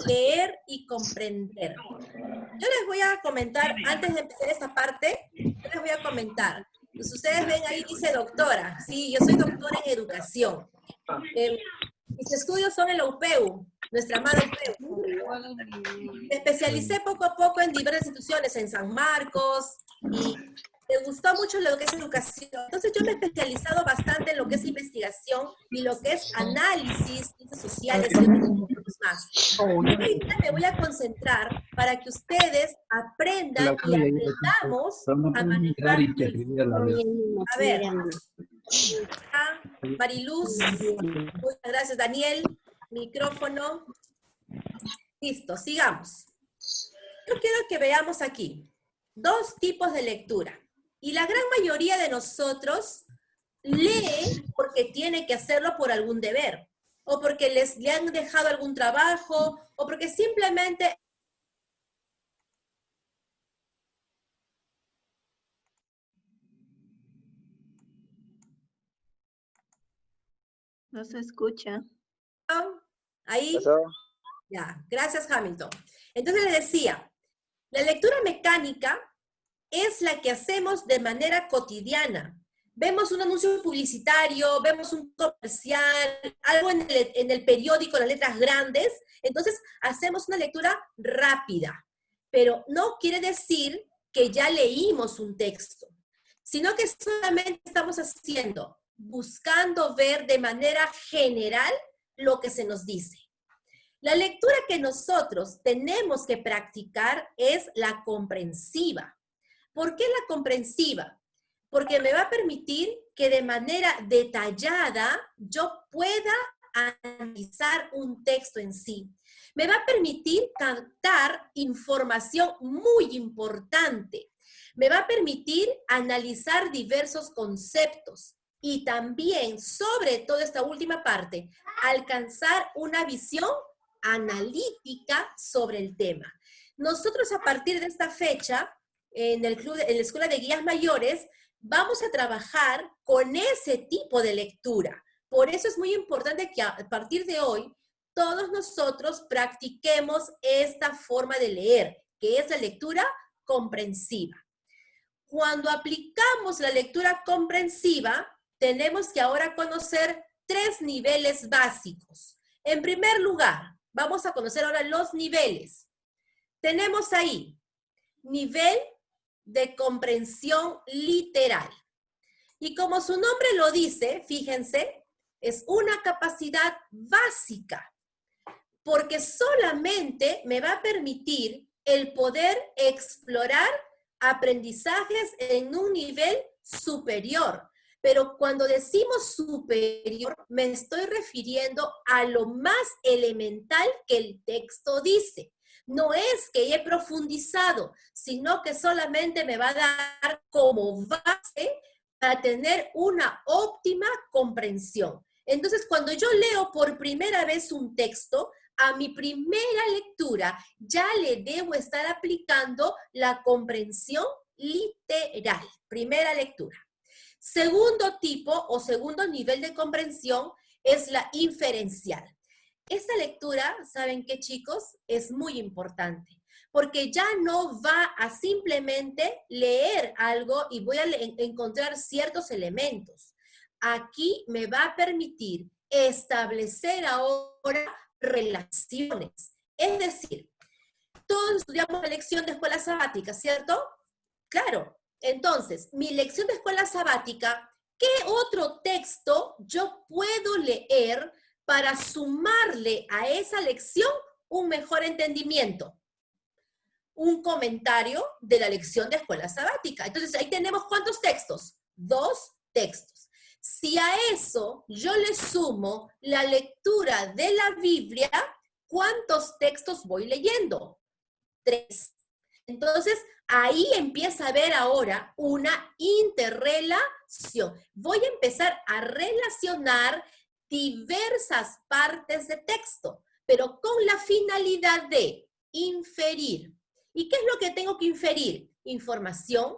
leer y comprender. Yo les voy a comentar, antes de empezar esta parte, yo les voy a comentar. Pues ustedes ven ahí, dice doctora. Sí, yo soy doctora en educación. Mis estudios son en la UPEU, nuestra amada UPEU. Me especialicé poco a poco en diversas instituciones, en San Marcos, y me gustó mucho lo que es educación. Entonces yo me he especializado bastante en lo que es investigación y lo que es análisis, ciencias sociales y otros más. Ahorita me voy a concentrar para que ustedes aprendan y aprendamos a manejar. A ver, Mariluz, muchas gracias, Daniel, micrófono. Listo, sigamos. Yo quiero que veamos aquí dos tipos de lectura. Y la gran mayoría de nosotros lee porque tiene que hacerlo por algún deber, o porque le han dejado algún trabajo, o porque simplemente... No se escucha. Ahí, ya, gracias Hamilton. Entonces les decía, la lectura mecánica es la que hacemos de manera cotidiana. Vemos un anuncio publicitario, vemos un comercial, algo en el periódico, las letras grandes, entonces hacemos una lectura rápida, pero no quiere decir que ya leímos un texto, sino que solamente estamos haciendo, buscando ver de manera general lo que se nos dice. La lectura que nosotros tenemos que practicar es la comprensiva. ¿Por qué la comprensiva? Porque me va a permitir que de manera detallada yo pueda analizar un texto en sí. Me va a permitir captar información muy importante. Me va a permitir analizar diversos conceptos y también, sobre todo esta última parte, alcanzar una visión analítica sobre el tema. Nosotros a partir de esta fecha, en la Escuela de Guías Mayores, vamos a trabajar con ese tipo de lectura. Por eso es muy importante que a partir de hoy, todos nosotros practiquemos esta forma de leer, que es la lectura comprensiva. Cuando aplicamos la lectura comprensiva, tenemos que ahora conocer 3 niveles básicos. En primer lugar, vamos a conocer ahora los niveles. Tenemos ahí nivel de comprensión literal. Y como su nombre lo dice, fíjense, es una capacidad básica, porque solamente me va a permitir el poder explorar aprendizajes en un nivel superior. Pero cuando decimos superior, me estoy refiriendo a lo más elemental que el texto dice. No es que he profundizado, sino que solamente me va a dar como base para tener una óptima comprensión. Entonces, cuando yo leo por primera vez un texto, a mi primera lectura ya le debo estar aplicando la comprensión literal. Primera lectura. Segundo tipo o segundo nivel de comprensión es la inferencial. Esta lectura, ¿saben qué, chicos? Es muy importante, porque ya no va a simplemente leer algo y voy a encontrar ciertos elementos. Aquí me va a permitir establecer ahora relaciones. Es decir, todos estudiamos la lección de escuela sabática, ¿cierto? Claro. Entonces, mi lección de escuela sabática, ¿qué otro texto yo puedo leer para sumarle a esa lección un mejor entendimiento? Un comentario de la lección de escuela sabática. Entonces, ahí tenemos ¿cuántos textos? 2 textos. Si a eso yo le sumo la lectura de la Biblia, ¿cuántos textos voy leyendo? 3. Entonces, ahí empieza a haber ahora una interrelación. Voy a empezar a relacionar diversas partes de texto, pero con la finalidad de inferir. ¿Y qué es lo que tengo que inferir? Información,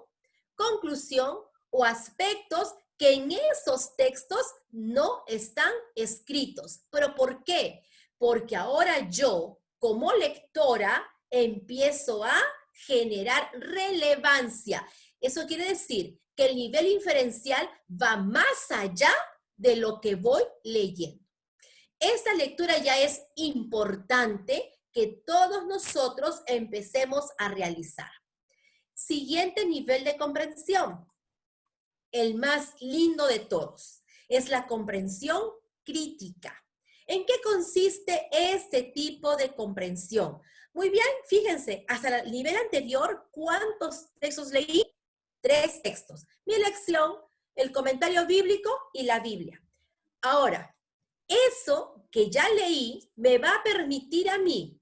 conclusión o aspectos que en esos textos no están escritos. ¿Pero por qué? Porque ahora yo, como lectora empiezo a generar relevancia. Eso quiere decir que el nivel inferencial va más allá de lo que voy leyendo. Esta lectura ya es importante que todos nosotros empecemos a realizar. Siguiente nivel de comprensión, el más lindo de todos, es la comprensión crítica. ¿En qué consiste este tipo de comprensión? Muy bien, fíjense, hasta el nivel anterior, ¿cuántos textos leí? 3 textos. Mi elección, el comentario bíblico y la Biblia. Ahora, eso que ya leí me va a permitir a mí,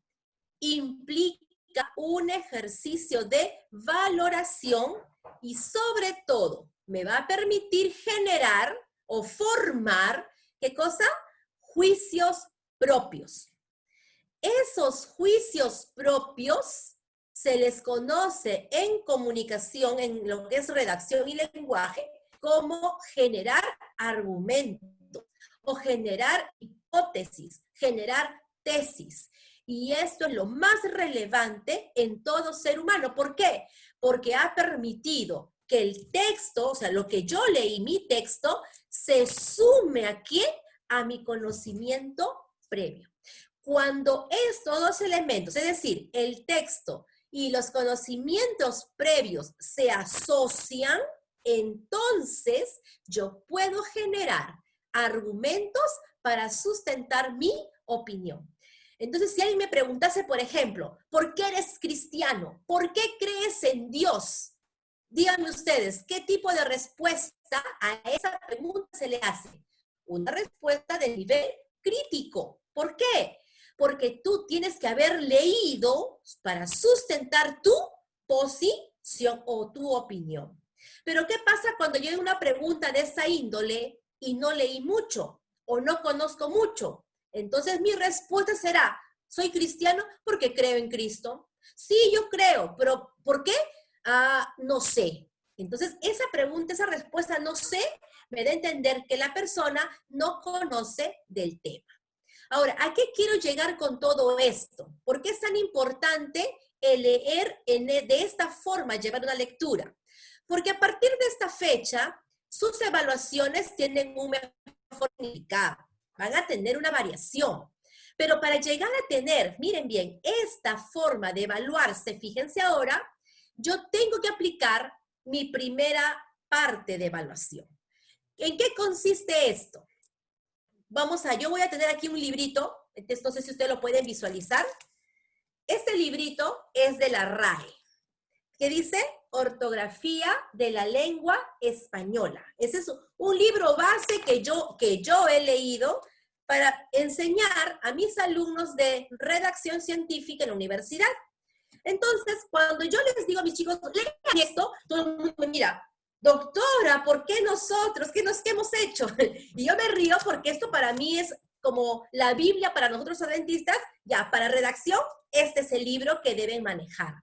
implica un ejercicio de valoración y sobre todo me va a permitir generar o formar, ¿qué cosa? Juicios propios. Esos juicios propios se les conoce en comunicación, en lo que es redacción y lenguaje, como generar argumentos o generar hipótesis, generar tesis. Y esto es lo más relevante en todo ser humano. ¿Por qué? Porque ha permitido que el texto, o sea, lo que yo leí, mi texto, se sume aquí a mi conocimiento previo. Cuando estos dos elementos, es decir, el texto y los conocimientos previos se asocian, entonces yo puedo generar argumentos para sustentar mi opinión. Entonces, si alguien me preguntase, por ejemplo, ¿por qué eres cristiano? ¿Por qué crees en Dios? Díganme ustedes, ¿qué tipo de respuesta a esa pregunta se le hace? Una respuesta de nivel crítico. ¿Por qué? Porque tú tienes que haber leído para sustentar tu posición o tu opinión. Pero ¿qué pasa cuando yo hago una pregunta de esa índole y no leí mucho o no conozco mucho? Entonces mi respuesta será, ¿soy cristiano? Porque creo en Cristo. Sí, yo creo, pero ¿por qué? No sé. Entonces esa pregunta, esa respuesta no sé, me da a entender que la persona no conoce del tema. Ahora, ¿a qué quiero llegar con todo esto? ¿Por qué es tan importante el leer de esta forma, llevar una lectura? Porque a partir de esta fecha, sus evaluaciones tienen un mejor significado, van a tener una variación. Pero para llegar a tener, miren bien, esta forma de evaluarse, fíjense ahora, yo tengo que aplicar mi primera parte de evaluación. ¿En qué consiste esto? Yo voy a tener aquí un librito, no sé si ustedes lo pueden visualizar. Este librito es de la RAE, que dice Ortografía de la Lengua Española. Ese es un libro base que yo he leído para enseñar a mis alumnos de redacción científica en la universidad. Entonces, cuando yo les digo a mis chicos, lean esto, todo el mundo me mira, doctora, ¿por qué nosotros? ¿Qué hemos hecho? Y yo me río porque esto para mí es como la Biblia para nosotros adventistas. Ya, para redacción, este es el libro que deben manejar.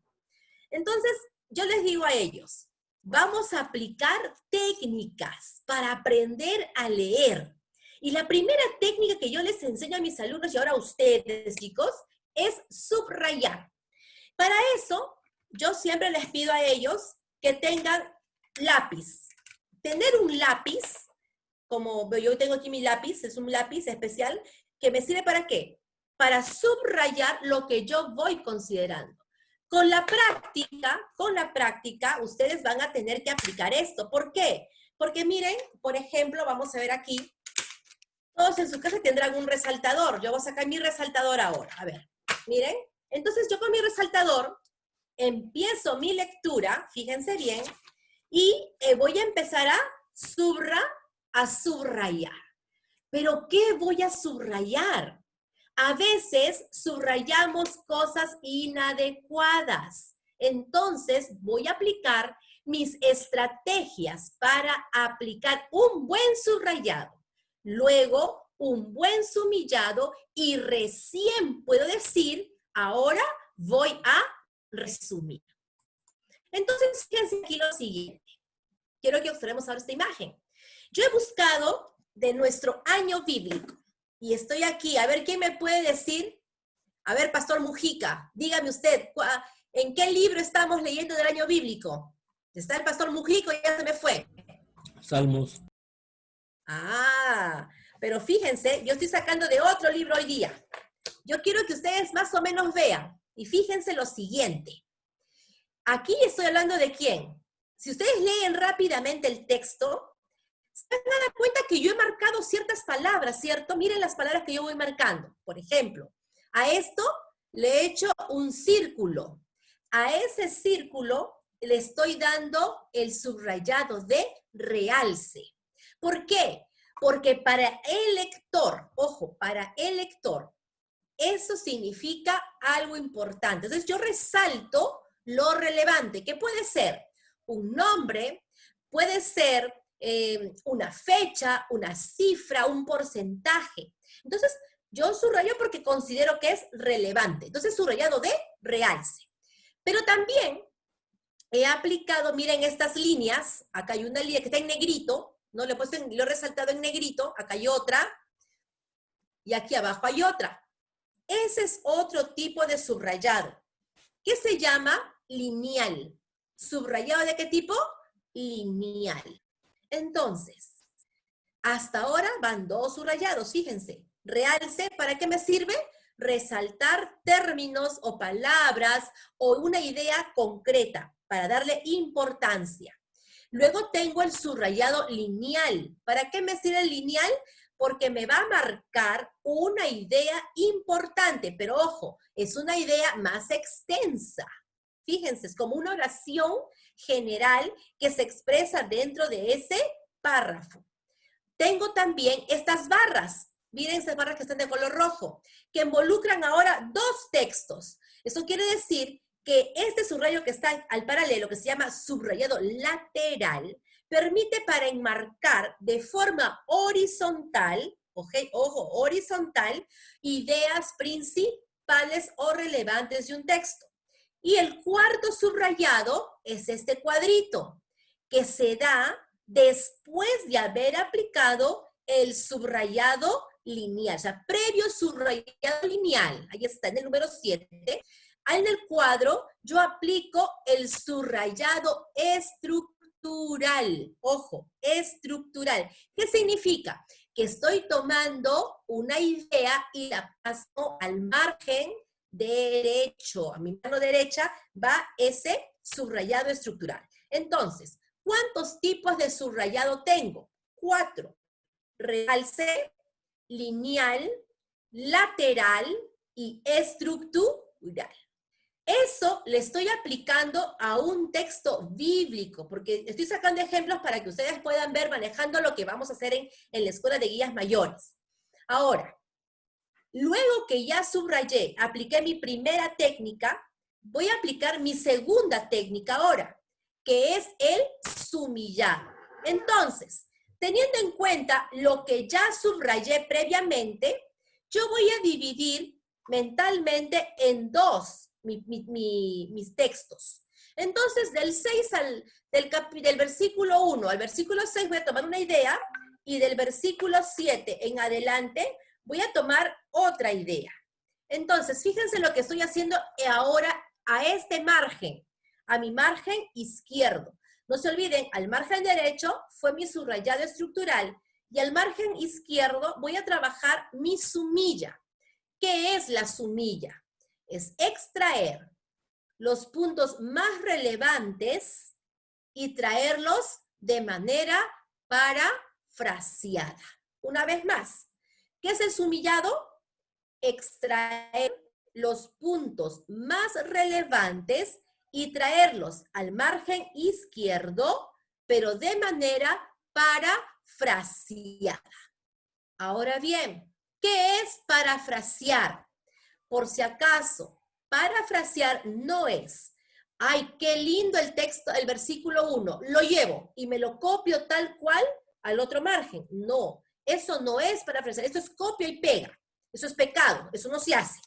Entonces, yo les digo a ellos, vamos a aplicar técnicas para aprender a leer. Y la primera técnica que yo les enseño a mis alumnos y ahora a ustedes, chicos, es subrayar. Para eso, yo siempre les pido a ellos que tengan lápiz. Tener un lápiz, como yo tengo aquí mi lápiz, es un lápiz especial, que me sirve ¿para qué? Para subrayar lo que yo voy considerando. Con la práctica, ustedes van a tener que aplicar esto. ¿Por qué? Porque miren, por ejemplo, vamos a ver aquí, todos en su casa tendrán un resaltador. Yo voy a sacar mi resaltador ahora. A ver, miren. Entonces yo con mi resaltador empiezo mi lectura, fíjense bien, y voy a empezar a subrayar. ¿Pero qué voy a subrayar? A veces subrayamos cosas inadecuadas. Entonces voy a aplicar mis estrategias para aplicar un buen subrayado. Luego, un buen sumillado y recién puedo decir, ahora voy a resumir. Entonces, fíjense aquí lo siguiente. Quiero que observemos ahora esta imagen. Yo he buscado de nuestro año bíblico y estoy aquí. A ver, ¿quién me puede decir A ver, Pastor Mujica, dígame usted, ¿en qué libro estamos leyendo del año bíblico? ¿Está el Pastor Mujica? Ya se me fue. Salmos. Ah, pero fíjense, yo estoy sacando de otro libro hoy día. Yo quiero que ustedes más o menos vean. Y fíjense lo siguiente. Aquí estoy hablando de quién. Si ustedes leen rápidamente el texto, se van a dar cuenta que yo he marcado ciertas palabras, ¿cierto? Miren las palabras que yo voy marcando. Por ejemplo, a esto le he hecho un círculo. A ese círculo le estoy dando el subrayado de realce. ¿Por qué? Porque para el lector, ojo, para el lector, eso significa algo importante. Entonces yo resalto lo relevante, que puede ser un nombre, puede ser una fecha, una cifra, un porcentaje. Entonces yo subrayo porque considero que es relevante. Entonces subrayado de realce. Pero también he aplicado, miren estas líneas, acá hay una línea que está en negrito, ¿no? Lo he resaltado en negrito, acá hay otra, y aquí abajo hay otra. Ese es otro tipo de subrayado, que se llama lineal. ¿Subrayado de qué tipo? Lineal. Entonces, hasta ahora van dos subrayados, fíjense. Realce, ¿para qué me sirve? Resaltar términos o palabras o una idea concreta para darle importancia. Luego tengo el subrayado lineal. ¿Para qué me sirve el lineal? Porque me va a marcar una idea importante, pero ojo, es una idea más extensa. Fíjense, es como una oración general que se expresa dentro de ese párrafo. Tengo también estas barras. Miren estas barras que están de color rojo, que involucran ahora dos textos. Eso quiere decir que este subrayo que está al paralelo, que se llama subrayado lateral, permite para enmarcar de forma horizontal, ojo, horizontal, ideas principales o relevantes de un texto. Y el cuarto subrayado es este cuadrito, que se da después de haber aplicado el subrayado lineal, o sea, previo subrayado lineal, ahí está en el número 7, en el cuadro yo aplico el subrayado estructural, ojo, estructural. ¿Qué significa? Que estoy tomando una idea y la paso al margen derecho, a mi mano derecha va ese subrayado estructural. Entonces, ¿cuántos tipos de subrayado tengo? 4. Realce, lineal, lateral y estructural. Eso le estoy aplicando a un texto bíblico, porque estoy sacando ejemplos para que ustedes puedan ver manejando lo que vamos a hacer en la Escuela de Guías Mayores. Ahora, luego que ya subrayé, apliqué mi primera técnica, voy a aplicar mi segunda técnica ahora, que es el sumillado. Entonces, teniendo en cuenta lo que ya subrayé previamente, yo voy a dividir mentalmente en dos mis textos. Entonces, del versículo 1 al versículo 6 voy a tomar una idea y del versículo 7 en adelante voy a tomar otra idea. Entonces, fíjense lo que estoy haciendo ahora a este margen, a mi margen izquierdo. No se olviden, al margen derecho fue mi subrayado estructural y al margen izquierdo voy a trabajar mi sumilla. ¿Qué es la sumilla? Es extraer los puntos más relevantes y traerlos de manera parafraseada. Una vez más, ¿qué es el sumillado? Extraer los puntos más relevantes y traerlos al margen izquierdo, pero de manera parafraseada. Ahora bien, ¿qué es parafrasear? Por si acaso, parafrasear no es, ay, qué lindo el texto, el versículo 1, lo llevo y me lo copio tal cual al otro margen. No, eso no es parafrasear, esto es copia y pega. Eso es pecado, eso no se hace,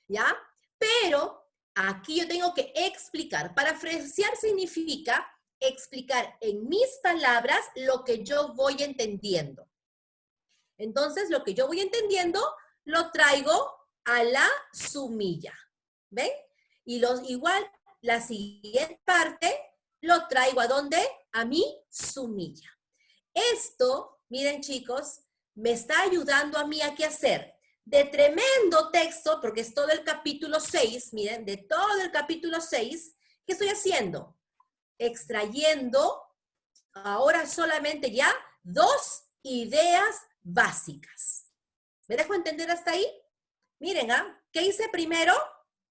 ¿ya? Pero aquí yo tengo que explicar. Parafrasear significa explicar en mis palabras lo que yo voy entendiendo. Entonces, lo que yo voy entendiendo, lo traigo a la sumilla. ¿Ven? Y igual, la siguiente parte lo traigo ¿a dónde? A mi sumilla. Esto, miren chicos, me está ayudando a mí a qué hacer. De tremendo texto, porque es todo el capítulo 6, miren, de todo el capítulo 6, ¿qué estoy haciendo? Extrayendo ahora solamente ya 2 ideas básicas. ¿Me dejo entender hasta ahí? Miren, ¿qué hice primero?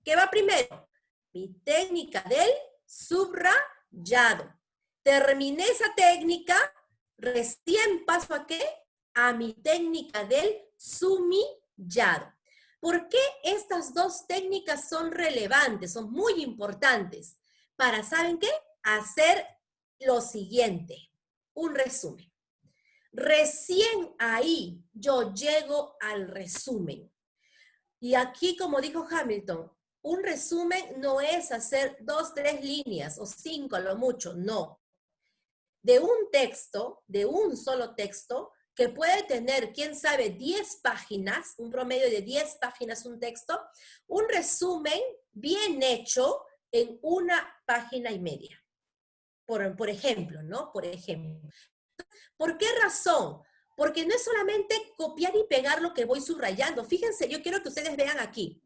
¿Qué va primero? Mi técnica del subrayado. Terminé esa técnica, recién paso ¿a qué? A mi técnica del sumillado. ¿Por qué estas dos técnicas son relevantes, son muy importantes? Para, ¿saben qué? Hacer lo siguiente, un resumen. Recién ahí yo llego al resumen. Y aquí, como dijo Hamilton, un resumen no es hacer 2, 3 líneas o 5 a lo mucho, no. De un texto, de un solo texto, que puede tener, quién sabe, 10 páginas, un promedio de 10 páginas un texto, un resumen bien hecho en 1 página y media. Por ejemplo, ¿no? Por ejemplo. ¿Por qué razón? Porque no es solamente copiar y pegar lo que voy subrayando. Fíjense, yo quiero que ustedes vean aquí.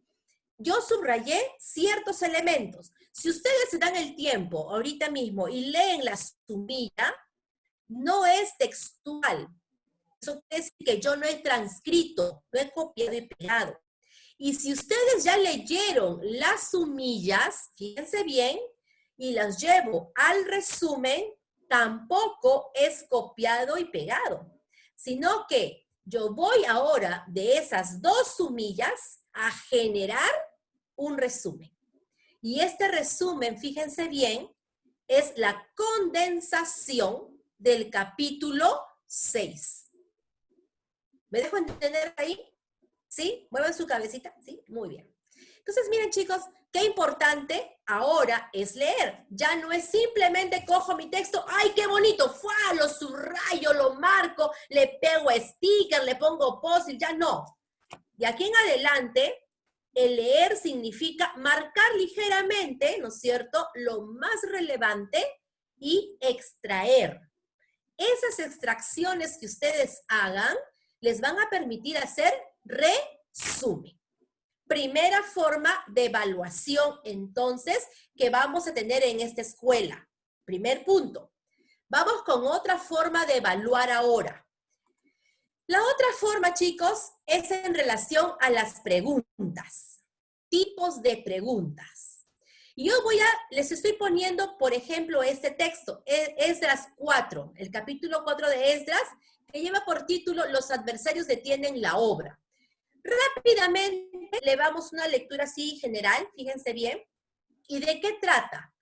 Yo subrayé ciertos elementos. Si ustedes se dan el tiempo ahorita mismo y leen la sumilla, no es textual. Eso quiere decir que yo no he transcrito, no he copiado y pegado. Y si ustedes ya leyeron las sumillas, fíjense bien, y las llevo al resumen, tampoco es copiado y pegado, sino que yo voy ahora de esas 2 sumillas a generar un resumen. Y este resumen, fíjense bien, es la condensación del capítulo 6. ¿Me dejo entender ahí? ¿Sí? ¿Mueven su cabecita? ¿Sí? Muy bien. Entonces, miren chicos, qué importante ahora es leer. Ya no es simplemente cojo mi texto, ¡ay, qué bonito! ¡Fua! Lo subrayo, lo marco, le pego sticker, le pongo post-it, ya no. De aquí en adelante, el leer significa marcar ligeramente, ¿no es cierto?, lo más relevante y extraer. Esas extracciones que ustedes hagan les van a permitir hacer resumen. Primera forma de evaluación, entonces, que vamos a tener en esta escuela. Primer punto. Vamos con otra forma de evaluar ahora. La otra forma, chicos, es en relación a las preguntas. Tipos de preguntas. Y yo les estoy poniendo, por ejemplo, este texto, Esdras 4, el capítulo 4 de Esdras, que lleva por título Los adversarios detienen la obra. Rápidamente le damos una lectura así general, fíjense bien. ¿Y de qué trata?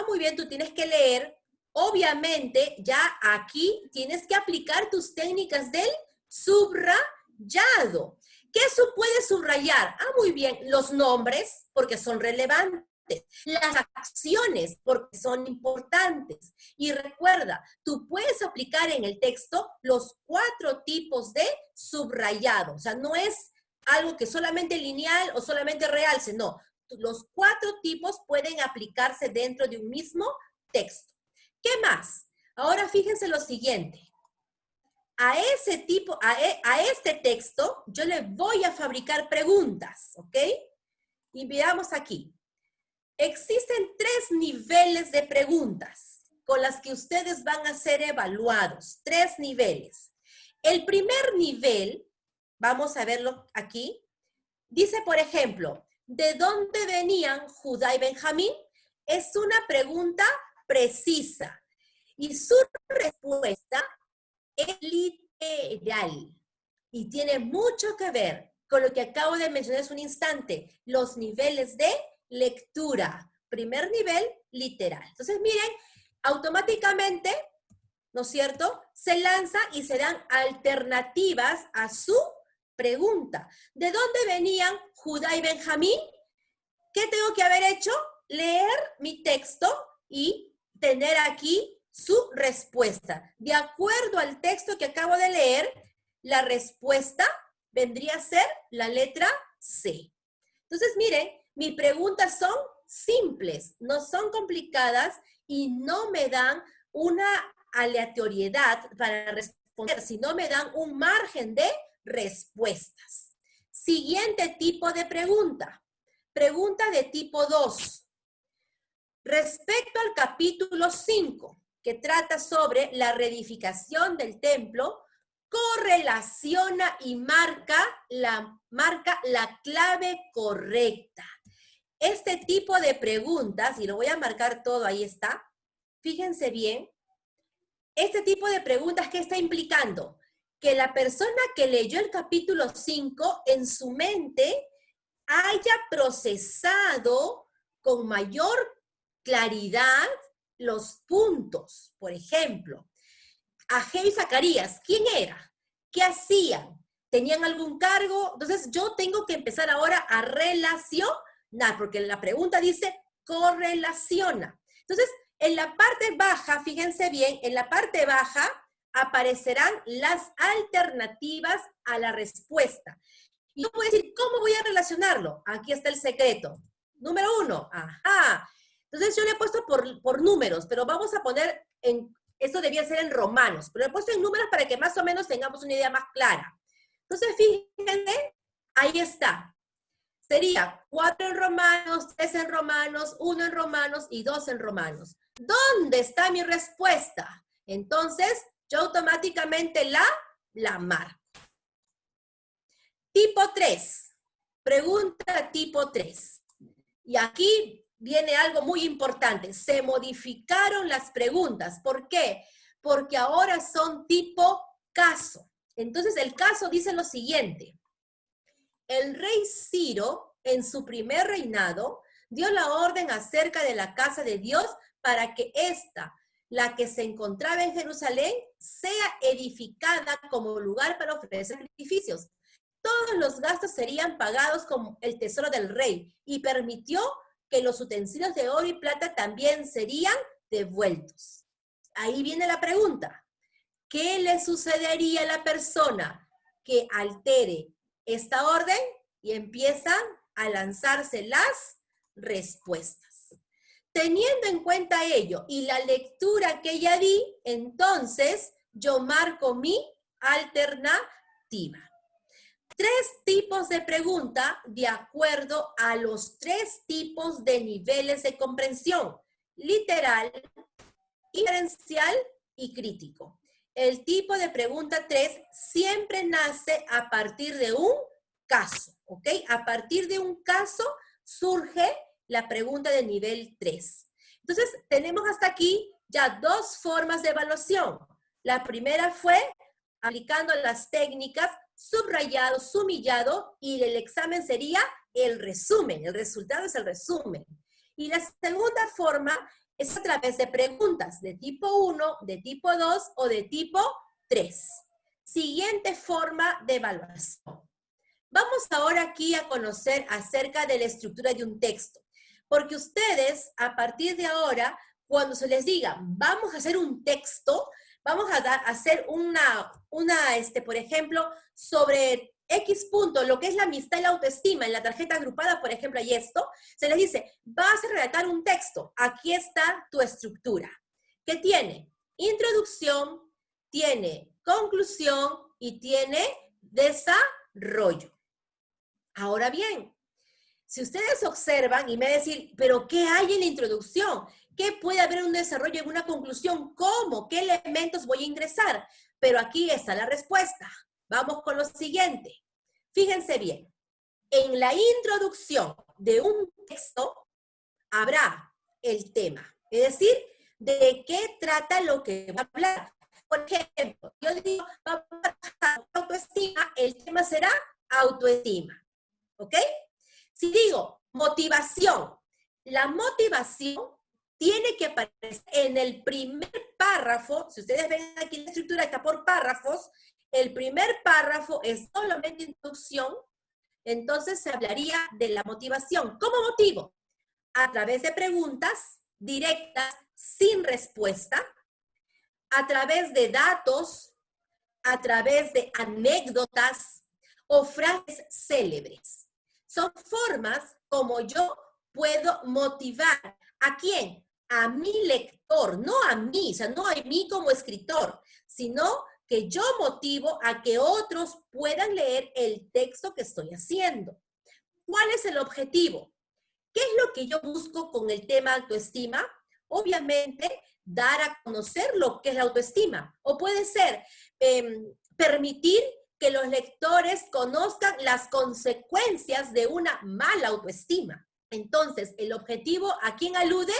Muy bien, tú tienes que leer. Obviamente, ya aquí tienes que aplicar tus técnicas del subrayado. ¿Qué puedes subrayar? Muy bien, los nombres, porque son relevantes. Las acciones, porque son importantes. Y recuerda, tú puedes aplicar en el texto los 4 tipos de subrayado. O sea, no es algo que solamente lineal o solamente realce, no. Los 4 tipos pueden aplicarse dentro de un mismo texto. ¿Qué más? Ahora fíjense lo siguiente. A ese tipo, a este texto, yo le voy a fabricar preguntas, ¿ok? Y veamos aquí. Existen 3 niveles de preguntas con las que ustedes van a ser evaluados. 3 niveles. El primer nivel, vamos a verlo aquí, dice, por ejemplo, ¿de dónde venían Judá y Benjamín? Es una pregunta precisa. Y su respuesta es literal. Y tiene mucho que ver con lo que acabo de mencionar hace un instante, los niveles de lectura. Primer nivel, literal. Entonces, miren, automáticamente, ¿no es cierto?, se lanza y se dan alternativas a su pregunta. ¿De dónde venían Judá y Benjamín? ¿Qué tengo que haber hecho? Leer mi texto y tener aquí su respuesta. De acuerdo al texto que acabo de leer, la respuesta vendría a ser la letra C. Entonces, miren, mis preguntas son simples, no son complicadas y no me dan una aleatoriedad para responder, sino me dan un margen de respuestas. Siguiente tipo de pregunta. Pregunta de tipo 2. Respecto al capítulo 5, que trata sobre la reedificación del templo, correlaciona y marca la clave correcta. Este tipo de preguntas, y lo voy a marcar todo, ahí está, fíjense bien, este tipo de preguntas, ¿qué está implicando? Que la persona que leyó el capítulo 5 en su mente haya procesado con mayor claridad los puntos. Por ejemplo, Ageo y Zacarías, ¿quién era? ¿Qué hacían? ¿Tenían algún cargo? Entonces yo tengo que empezar ahora a relacionar, porque la pregunta dice correlaciona. Entonces, en la parte baja, fíjense bien, en la parte baja aparecerán las alternativas a la respuesta. Y yo voy a decir, ¿cómo voy a relacionarlo? Aquí está el secreto. Número 1, ajá. Entonces yo le he puesto por números, pero vamos a poner esto debía ser en romanos, pero lo he puesto en números para que más o menos tengamos una idea más clara. Entonces, fíjense, ahí está. Sería 4 en romanos, 3 en romanos, 1 en romanos y 2 en romanos. ¿Dónde está mi respuesta? Entonces, yo automáticamente la marco. Tipo 3. Pregunta tipo 3. Y aquí viene algo muy importante. Se modificaron las preguntas. ¿Por qué? Porque ahora son tipo caso. Entonces, el caso dice lo siguiente. El rey Ciro, en su primer reinado, dio la orden acerca de la casa de Dios para que ésta, la que se encontraba en Jerusalén, sea edificada como lugar para ofrecer sacrificios. Todos los gastos serían pagados con el tesoro del rey y permitió que los utensilios de oro y plata también serían devueltos. Ahí viene la pregunta. ¿Qué le sucedería a la persona que altere esta orden? Y empiezan a lanzarse las respuestas. Teniendo en cuenta ello y la lectura que ya di, entonces yo marco mi alternativa. 3 tipos de pregunta de acuerdo a los 3 tipos de niveles de comprensión: literal, inferencial y crítico. El tipo de pregunta 3 siempre nace a partir de un caso, ¿ok? A partir de un caso surge la pregunta de nivel 3. Entonces, tenemos hasta aquí ya 2 formas de evaluación. La primera fue aplicando las técnicas subrayado, sumillado, y el examen sería el resumen. El resultado es el resumen. Y la segunda forma es a través de preguntas de tipo 1, de tipo 2 o de tipo 3. Siguiente forma de evaluación. Vamos ahora aquí a conocer acerca de la estructura de un texto, porque ustedes, a partir de ahora, cuando se les diga, vamos a hacer un texto, vamos a hacer por ejemplo, sobre X punto, lo que es la amistad y la autoestima, en la tarjeta agrupada, por ejemplo, hay esto, se les dice, vas a redactar un texto, aquí está tu estructura, que tiene introducción, tiene conclusión y tiene desarrollo. Ahora bien, si ustedes observan y me decir, pero ¿qué hay en la introducción? ¿Qué puede haber en un desarrollo, en una conclusión? ¿Cómo? ¿Qué elementos voy a ingresar? Pero aquí está la respuesta. Vamos con lo siguiente. Fíjense bien. En la introducción de un texto habrá el tema. Es decir, de qué trata lo que va a hablar. Por ejemplo, yo digo, vamos a tratar autoestima, el tema será autoestima. ¿Ok? Si digo motivación, la motivación tiene que aparecer en el primer párrafo. Si ustedes ven aquí la estructura está por párrafos, el primer párrafo es solamente introducción, entonces se hablaría de la motivación. ¿Cómo motivo? A través de preguntas directas, sin respuesta, a través de datos, a través de anécdotas o frases célebres. son formas como yo puedo motivar. ¿A quién? A mi lector, no a mí, o sea, no a mí como escritor, sino que yo motivo a que otros puedan leer el texto que estoy haciendo. ¿Cuál es el objetivo? ¿Qué es lo que yo busco con el tema autoestima? Obviamente, dar a conocer lo que es la autoestima. O puede ser permitir que los lectores conozcan las consecuencias de una mala autoestima. Entonces, el objetivo, ¿a quién alude?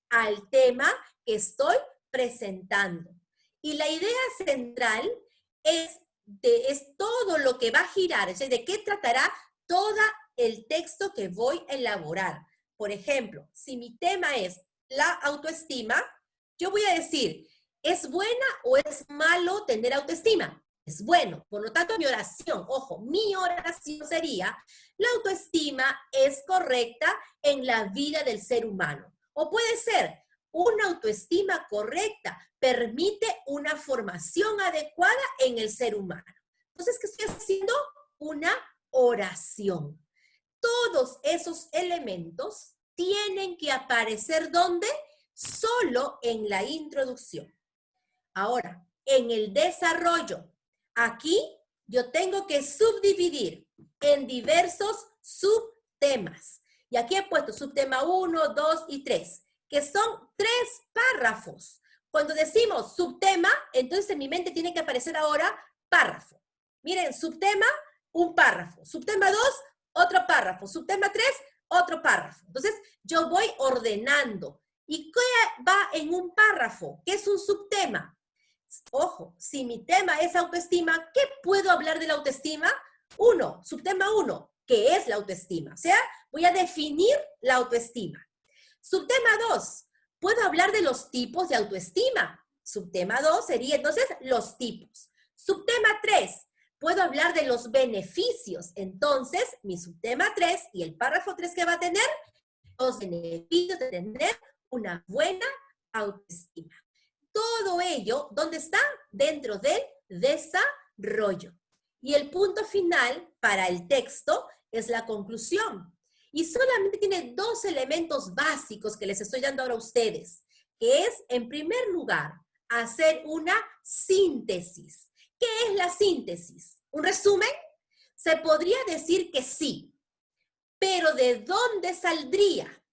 Al tema que estoy presentando. Y la idea central es todo lo que va a girar, es decir, de qué tratará todo el texto que voy a elaborar. Por ejemplo, si mi tema es la autoestima, yo voy a decir, ¿es buena o es malo tener autoestima? Es bueno. Por lo tanto, mi oración, ojo, mi oración sería, la autoestima es correcta en la vida del ser humano. O puede ser, una autoestima correcta permite una formación adecuada en el ser humano. Entonces, ¿qué estoy haciendo? Una oración. Todos esos elementos tienen que aparecer ¿dónde? Solo en la introducción. Ahora, en el desarrollo, aquí yo tengo que subdividir en diversos subtemas. Y aquí he puesto subtema 1, 2 y 3, que son 3 párrafos. Cuando decimos subtema, entonces en mi mente tiene que aparecer ahora párrafo. Miren, subtema, un párrafo. Subtema 2, otro párrafo. Subtema 3, otro párrafo. Entonces, yo voy ordenando. ¿Y qué va en un párrafo? ¿Qué es un subtema? Ojo, si mi tema es autoestima, ¿qué puedo hablar de la autoestima? Subtema 1, ¿qué es la autoestima? O sea, voy a definir la autoestima. Subtema 2, puedo hablar de los tipos de autoestima. Subtema 2 sería entonces los tipos. Subtema 3, puedo hablar de los beneficios. Entonces, mi subtema 3 y el párrafo 3 que va a tener, los beneficios de tener una buena autoestima. Todo ello, ¿dónde está? Dentro del desarrollo. Y el punto final para el texto es la conclusión. Y solamente tiene 2 elementos básicos que les estoy dando ahora a ustedes, que es, en primer lugar, hacer una síntesis. ¿Qué es la síntesis? ¿Un resumen? Se podría decir que sí, pero ¿de dónde saldría?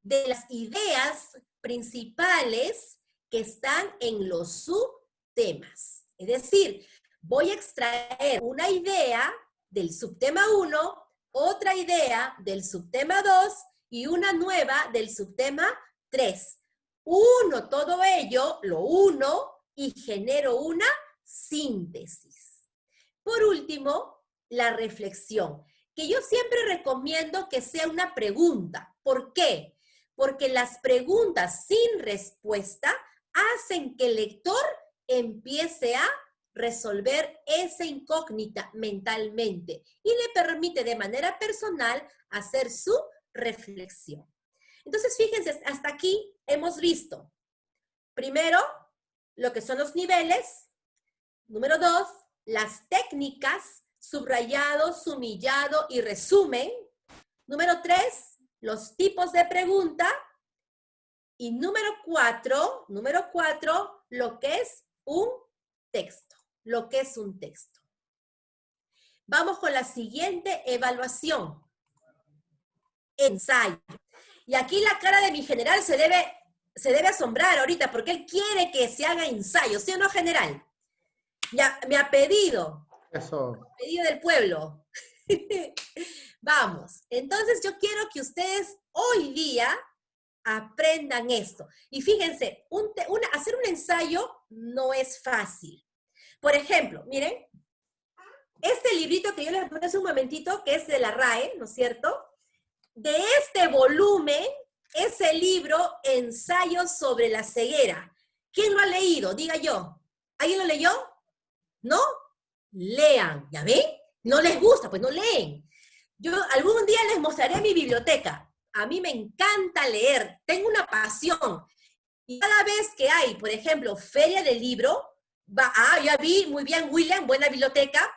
De las ideas principales que están en los subtemas. Es decir, voy a extraer una idea del subtema 1, otra idea del subtema 2 y una nueva del subtema 3. Uno todo ello, lo uno y genero una síntesis. Por último, la reflexión, que yo siempre recomiendo que sea una pregunta. ¿Por qué? Porque las preguntas sin respuesta hacen que el lector empiece a resolver esa incógnita mentalmente y le permite de manera personal hacer su reflexión. Entonces, fíjense, hasta aquí hemos visto, primero, lo que son los niveles. Número 2, las técnicas, subrayado, sumillado y resumen. Número 3, los tipos de pregunta. Y número 4, lo que es un texto. Lo que es un texto. Vamos con la siguiente evaluación. Ensayo. Y aquí la cara de mi general se debe asombrar ahorita, porque él quiere que se haga ensayo, ¿sí o no, general? Ya, me ha pedido. Eso. Me ha pedido del pueblo. Vamos. Entonces yo quiero que ustedes hoy día aprendan esto. Y fíjense, hacer un ensayo no es fácil. Por ejemplo, miren, este librito que yo les puse hace un momentito, que es de la RAE, ¿no es cierto? De este volumen es el libro Ensayos sobre la ceguera. ¿Quién lo ha leído? Diga yo. ¿Alguien lo leyó? ¿No? Lean. ¿Ya ven? No les gusta, pues no leen. Yo algún día les mostraré mi biblioteca. A mí me encanta leer. Tengo una pasión. Y cada vez que hay, por ejemplo, feria del libro, ya vi, muy bien, William, buena biblioteca.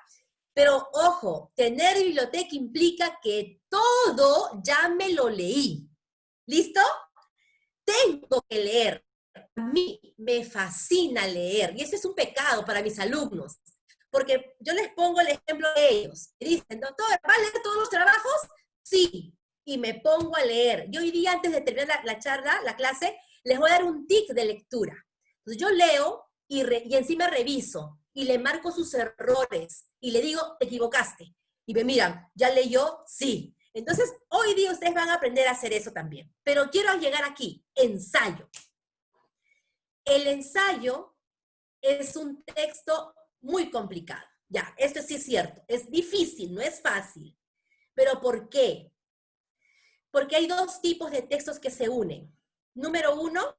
Pero ojo, tener biblioteca implica que todo ya me lo leí. ¿Listo? Tengo que leer. A mí me fascina leer y ese es un pecado para mis alumnos, porque yo les pongo el ejemplo de ellos. Y dicen, doctor, ¿va a leer todos los trabajos? Sí, y me pongo a leer. Yo hoy día, antes de terminar la charla, la clase, les voy a dar un tic de lectura. Entonces yo leo y encima reviso y le marco sus errores y le digo, te equivocaste. Y me miran, ¿ya leyó? Sí. Entonces, hoy día ustedes van a aprender a hacer eso también. Pero quiero llegar aquí, ensayo. El ensayo es un texto muy complicado. Ya, esto sí es cierto. Es difícil, no es fácil. ¿Pero por qué? Porque hay dos tipos de textos que se unen. Número uno,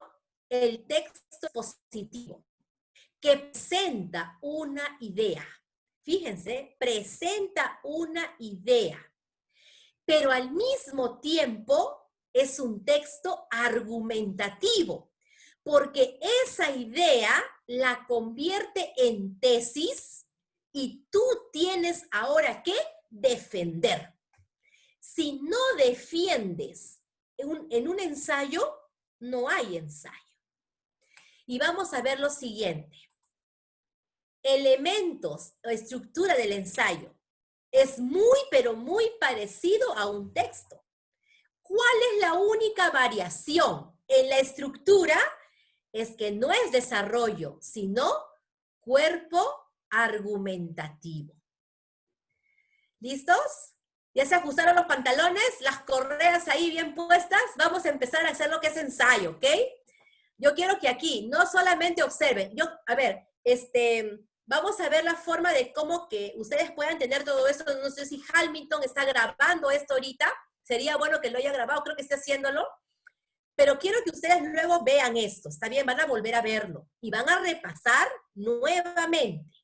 el texto positivo, que presenta una idea. Fíjense, presenta una idea. Pero al mismo tiempo es un texto argumentativo, porque esa idea la convierte en tesis y tú tienes ahora que defender. Si no defiendes en un ensayo, no hay ensayo. Y vamos a ver lo siguiente. Elementos o estructura del ensayo. Es muy, pero muy parecido a un texto. ¿Cuál es la única variación en la estructura? Es que no es desarrollo, sino cuerpo argumentativo. ¿Listos? ¿Ya se ajustaron los pantalones? Las correas ahí bien puestas. Vamos a empezar a hacer lo que es ensayo, ¿ok? Yo quiero que aquí no solamente observen. Vamos a ver la forma de cómo que ustedes puedan tener todo esto. No sé si Hamilton está grabando esto ahorita. Sería bueno que lo haya grabado, creo que está haciéndolo. Pero quiero que ustedes luego vean esto, ¿está bien? Van a volver a verlo y van a repasar nuevamente.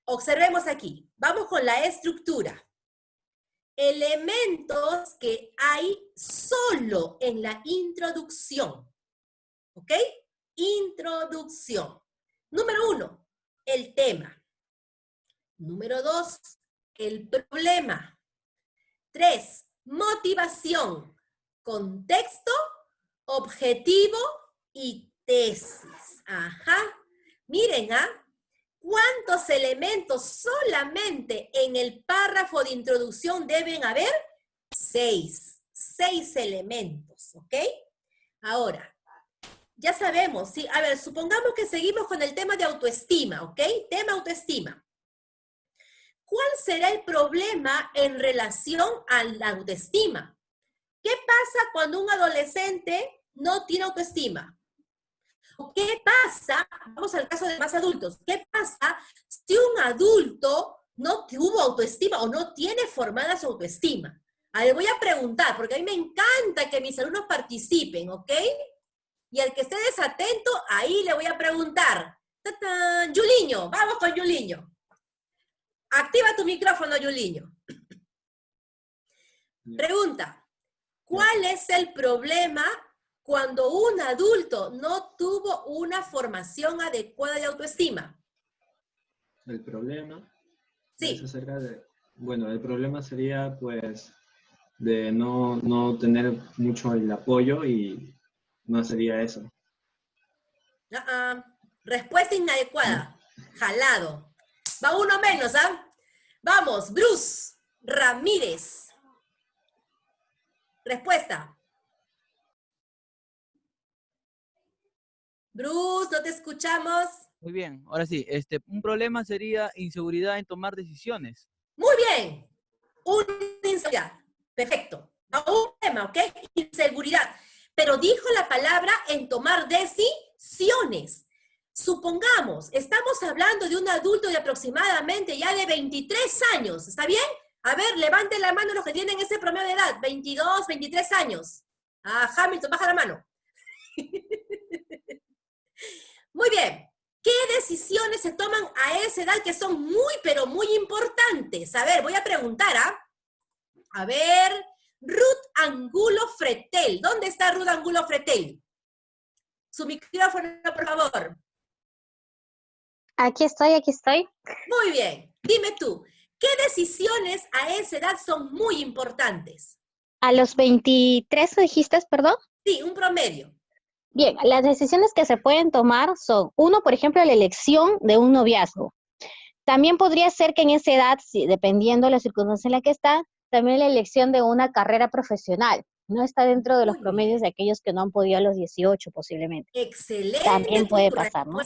Observemos aquí. Vamos con la estructura. Elementos que hay solo en la introducción. ¿Ok? Introducción. Número 1, el tema. Número 2, el problema. 3, motivación, contexto, objetivo y tesis. Ajá. Miren, ¿cuántos elementos solamente en el párrafo de introducción deben haber? 6. 6 elementos, ¿ok? Ahora, ya sabemos, ¿sí? A ver, supongamos que seguimos con el tema de autoestima, ¿ok? Tema autoestima. ¿Cuál será el problema en relación a la autoestima? ¿Qué pasa cuando un adolescente no tiene autoestima? ¿O qué pasa, vamos al caso de más adultos, qué pasa si un adulto no tuvo autoestima o no tiene formada su autoestima? A ver, voy a preguntar, porque a mí me encanta que mis alumnos participen, ¿ok? Y al que esté desatento, ahí le voy a preguntar. ¡Tatán! Yuliño, vamos con Yuliño. Activa tu micrófono, Yuliño. Pregunta, ¿cuál es el problema cuando un adulto no tuvo una formación adecuada de autoestima? El problema sí. es acerca de, bueno, el problema sería pues de no tener mucho el apoyo y no sería eso. Respuesta inadecuada. Jalado. Va uno menos, ¿ah? Vamos, Bruce Ramírez. Respuesta. Bruce, no te escuchamos. Muy bien, ahora sí, un problema sería inseguridad en tomar decisiones. Muy bien. Una inseguridad. Perfecto. Un tema, ¿ok? Inseguridad. Pero dijo la palabra en tomar decisiones. Supongamos, estamos hablando de un adulto de aproximadamente ya de 23 años. ¿Está bien? A ver, levanten la mano los que tienen ese promedio de edad. 22, 23 años. Hamilton, baja la mano. Muy bien. ¿Qué decisiones se toman a esa edad que son muy, pero muy importantes? A ver, voy a preguntar, A ver, Ruth Angulo Fretel. ¿Dónde está Ruth Angulo Fretel? Su micrófono, por favor. Aquí estoy. Muy bien. Dime tú, ¿qué decisiones a esa edad son muy importantes? A los 23 dijiste, perdón. Sí, un promedio. Bien, las decisiones que se pueden tomar son, uno, por ejemplo, la elección de un noviazgo. También podría ser que en esa edad, dependiendo de la circunstancia en la que está, también la elección de una carrera profesional. No está dentro de los promedios de aquellos que no han podido a los 18 posiblemente. Excelente. También puede pasar, ¿no?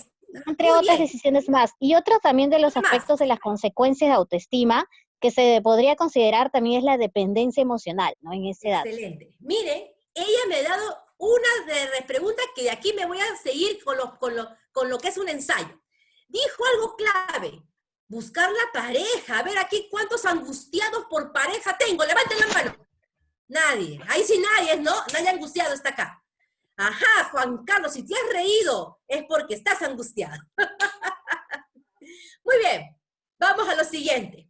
Entre Muy otras bien. decisiones más. Y otro también de los ¿Qué más? aspectos de las consecuencias de autoestima que se podría considerar también es la dependencia emocional, ¿no? En esa edad. Excelente. Miren, ella me ha dado una de preguntas que de aquí me voy a seguir con lo que es un ensayo. Dijo algo clave. Buscar la pareja. A ver aquí cuántos angustiados por pareja tengo. Levanten la mano. Nadie. Ahí sí nadie, ¿no? Nadie angustiado está acá. Ajá, Juan Carlos, si te has reído es porque estás angustiado. Muy bien. Vamos a lo siguiente.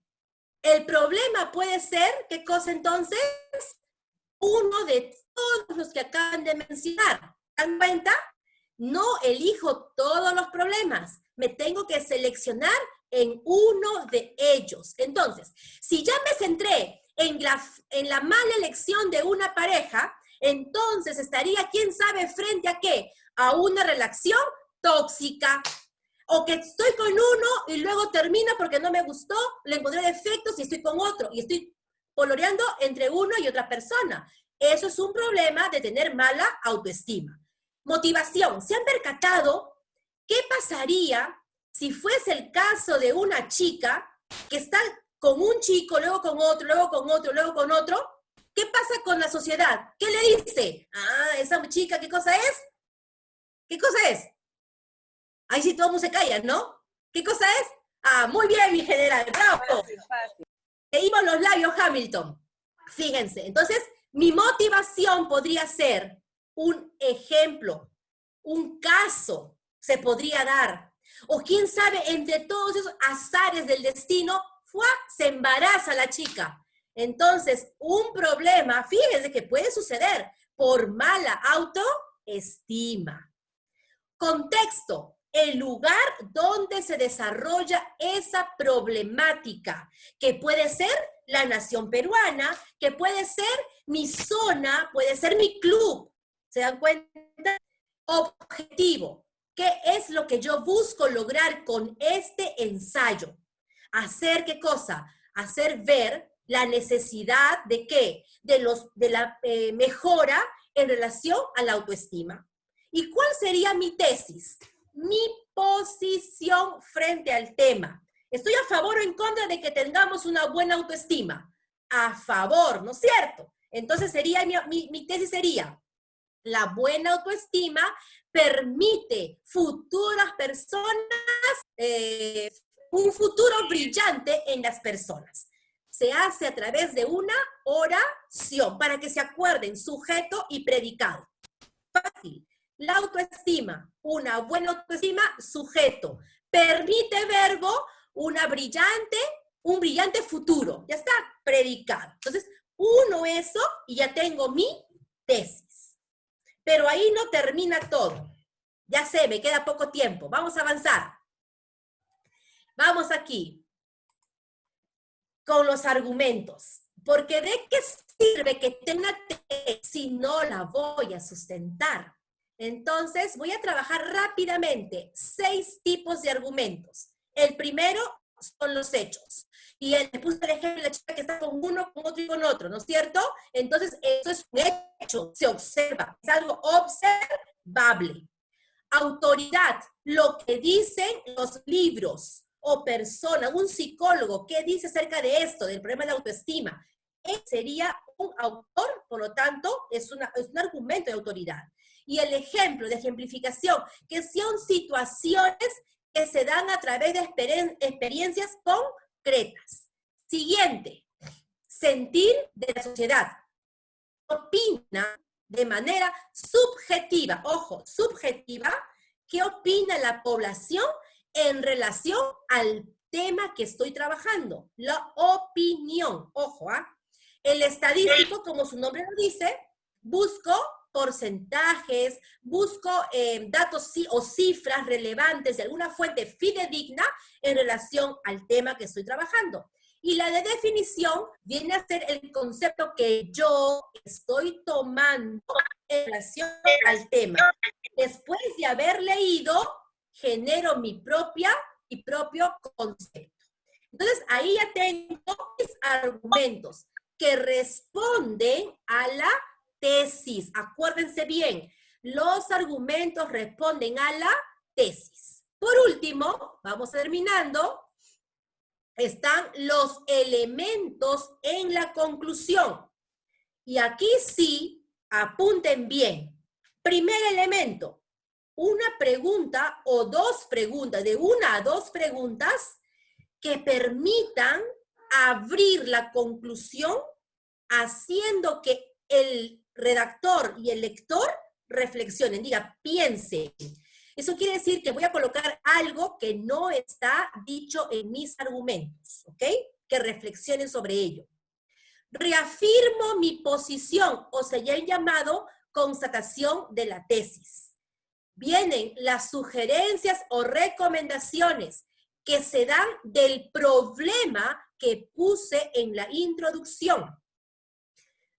El problema puede ser, ¿qué cosa entonces? Uno de todos los que acaban de mencionar. ¿Dan cuenta? No elijo todos los problemas. Me tengo que seleccionar en uno de ellos. Entonces, si ya me centré en la mala elección de una pareja, entonces estaría, quién sabe, frente a qué, a una relación tóxica. O que estoy con uno y luego termina porque no me gustó, le encontré defectos y estoy con otro. Y estoy poloreando entre uno y otra persona. Eso es un problema de tener mala autoestima. Motivación. ¿Se han percatado qué pasaría si fuese el caso de una chica que está con un chico, luego con otro, luego con otro, luego con otro? ¿Qué pasa con la sociedad? ¿Qué le dice? Ah, esa chica, ¿qué cosa es? ¿Qué cosa es? Ahí sí todo el mundo se calla, ¿no? ¿Qué cosa es? Ah, muy bien, mi general, bravo. Leímos los labios, Hamilton. Fíjense, entonces, mi motivación podría ser un ejemplo, un caso se podría dar. O quién sabe, entre todos esos azares del destino, se embaraza la chica. Entonces, un problema, fíjense que puede suceder por mala autoestima. Contexto. El lugar donde se desarrolla esa problemática, que puede ser la nación peruana, que puede ser mi zona, puede ser mi club. ¿Se dan cuenta? Objetivo. ¿Qué es lo que yo busco lograr con este ensayo? ¿Hacer qué cosa? Hacer ver la necesidad de qué? De la mejora en relación a la autoestima. ¿Y cuál sería mi tesis? Mi posición frente al tema. ¿Estoy a favor o en contra de que tengamos una buena autoestima? A favor, ¿no es cierto? Entonces sería, mi tesis sería, la buena autoestima permite futuras personas, un futuro brillante en las personas. Se hace a través de una oración, para que se acuerden, sujeto y predicado. Fácil. La autoestima, una buena autoestima, sujeto. Permite verbo, un brillante futuro. Ya está, predicado. Entonces, uno eso y ya tengo mi tesis. Pero ahí no termina todo. Ya sé, me queda poco tiempo. Vamos a avanzar. Vamos aquí con los argumentos. Porque ¿de qué sirve que tenga tesis si no la voy a sustentar? Entonces, voy a trabajar rápidamente 6 tipos de argumentos. El primero son los hechos. Y le puse el ejemplo de la chica que está con uno, con otro y con otro, ¿no es cierto? Entonces, eso es un hecho, se observa, es algo observable. Autoridad, lo que dicen los libros o personas, un psicólogo, ¿qué dice acerca de esto, del problema de la autoestima? Él sería un autor, por lo tanto, es un argumento de autoridad. Y el ejemplo de ejemplificación, que son situaciones que se dan a través de experiencias concretas. Siguiente, sentir de la sociedad. Opina de manera subjetiva, ojo, subjetiva, ¿qué opina la población en relación al tema que estoy trabajando? La opinión, ojo, ¿ah? El estadístico, como su nombre lo dice, busco porcentajes, busco datos o cifras relevantes de alguna fuente fidedigna en relación al tema que estoy trabajando. Y la de definición viene a ser el concepto que yo estoy tomando en relación al tema. Después de haber leído, genero mi propio concepto. Entonces, ahí ya tengo mis argumentos que responden a la tesis. Acuérdense bien, los argumentos responden a la tesis. Por último, vamos terminando, están los elementos en la conclusión. Y aquí sí, apunten bien. Primer elemento, una pregunta o dos preguntas, de una a dos preguntas que permitan abrir la conclusión haciendo que el redactor y el lector reflexionen, diga, piensen. Eso quiere decir que voy a colocar algo que no está dicho en mis argumentos, ¿ok? Que reflexionen sobre ello. Reafirmo mi posición, o sea, ya he llamado constatación de la tesis. Vienen las sugerencias o recomendaciones que se dan del problema que puse en la introducción.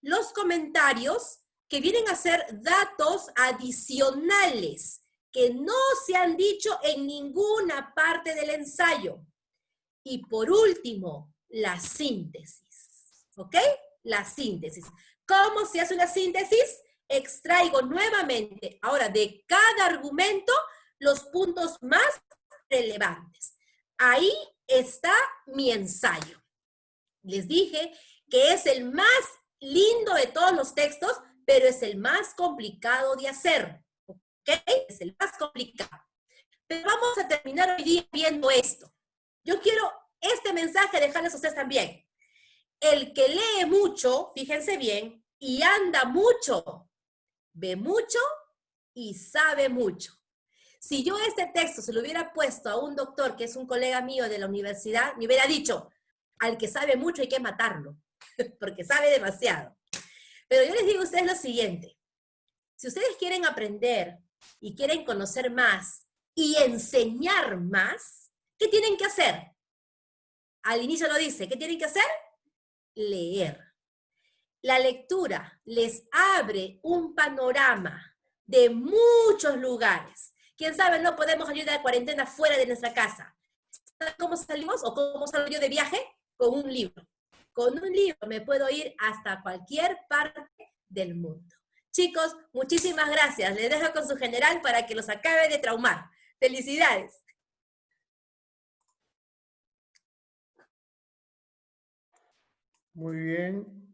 Los comentarios que vienen a ser datos adicionales que no se han dicho en ninguna parte del ensayo. Y por último, la síntesis, ¿ok? La síntesis. ¿Cómo se hace una síntesis? Extraigo nuevamente, ahora de cada argumento, los puntos más relevantes. Ahí está mi ensayo. Les dije que es el más lindo de todos los textos, pero es el más complicado de hacer, ¿ok? Es el más complicado. Pero vamos a terminar hoy día viendo esto. Yo quiero este mensaje dejarles a ustedes también. El que lee mucho, fíjense bien, y anda mucho, ve mucho y sabe mucho. Si yo este texto se lo hubiera puesto a un doctor que es un colega mío de la universidad, me hubiera dicho, al que sabe mucho hay que matarlo, porque sabe demasiado. Pero yo les digo a ustedes lo siguiente, si ustedes quieren aprender y quieren conocer más y enseñar más, ¿qué tienen que hacer? Al inicio lo dice, ¿qué tienen que hacer? Leer. La lectura les abre un panorama de muchos lugares. Quién sabe, no podemos salir de la cuarentena fuera de nuestra casa. ¿Cómo salimos o cómo salgo yo de viaje? Con un libro. Con un libro me puedo ir hasta cualquier parte del mundo. Chicos, muchísimas gracias. Les dejo con su general para que los acabe de traumar. ¡Felicidades! Muy bien.